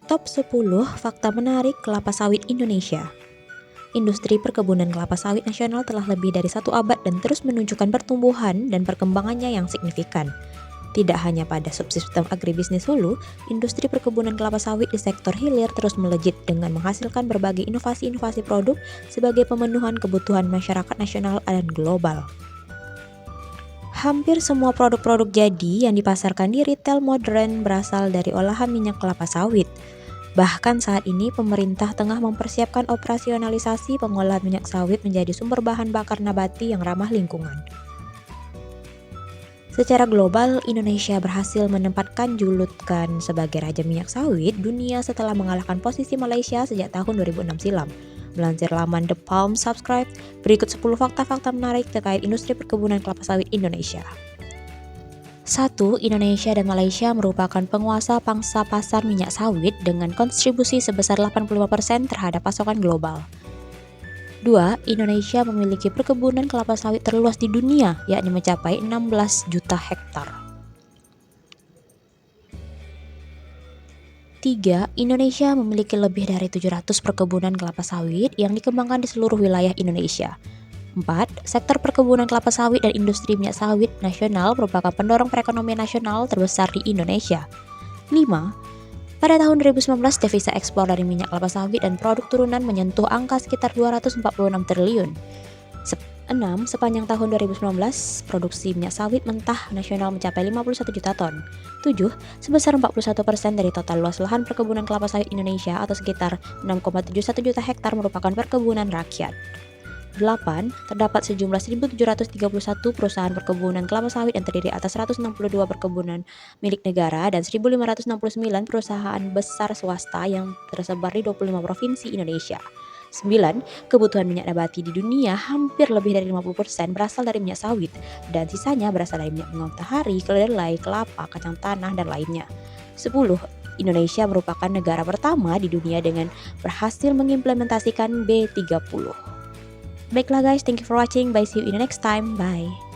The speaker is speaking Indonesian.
Top 10 fakta menarik kelapa sawit Indonesia. Industri perkebunan kelapa sawit nasional telah lebih dari 1 abad dan terus menunjukkan pertumbuhan dan perkembangannya yang signifikan. Tidak hanya pada subsistem agribisnis hulu, industri perkebunan kelapa sawit di sektor hilir terus melejit dengan menghasilkan berbagai inovasi-inovasi produk sebagai pemenuhan kebutuhan masyarakat nasional dan global. Hampir semua produk-produk jadi yang dipasarkan di retail modern berasal dari olahan minyak kelapa sawit. Bahkan saat ini pemerintah tengah mempersiapkan operasionalisasi pengolahan minyak sawit menjadi sumber bahan bakar nabati yang ramah lingkungan. Secara global, Indonesia berhasil menempatkan julukan sebagai Raja Minyak Sawit dunia setelah mengalahkan posisi Malaysia sejak tahun 2006 silam. Melansir laman The Palm Subscribe, berikut 10 fakta-fakta menarik terkait industri perkebunan kelapa sawit Indonesia. 1. Indonesia dan Malaysia merupakan penguasa pangsa pasar minyak sawit dengan kontribusi sebesar 85% terhadap pasokan global. 2. Indonesia memiliki perkebunan kelapa sawit terluas di dunia, yakni mencapai 16 juta hektar. 3. Indonesia memiliki lebih dari 700 perkebunan kelapa sawit yang dikembangkan di seluruh wilayah Indonesia. 4. Sektor perkebunan kelapa sawit dan industri minyak sawit nasional merupakan pendorong perekonomian nasional terbesar di Indonesia. 5. Pada tahun 2019, devisa ekspor dari minyak kelapa sawit dan produk turunan menyentuh angka sekitar 246 triliun. 6. Sepanjang tahun 2019, produksi minyak sawit mentah nasional mencapai 51 juta ton. 7. Sebesar 41% dari total luas lahan perkebunan kelapa sawit Indonesia atau sekitar 6,71 juta hektar merupakan perkebunan rakyat. 8. Terdapat sejumlah 1.731 perusahaan perkebunan kelapa sawit yang terdiri atas 162 perkebunan milik negara dan 1.569 perusahaan besar swasta yang tersebar di 25 provinsi Indonesia. 9. Kebutuhan minyak nabati di dunia hampir lebih dari 50% berasal dari minyak sawit dan sisanya berasal dari minyak bunga matahari, kedelai, kelapa, kacang tanah, dan lainnya. 10. Indonesia merupakan negara pertama di dunia dengan berhasil mengimplementasikan B30. Baiklah guys, thank you for watching. Bye, see you in the next time. Bye.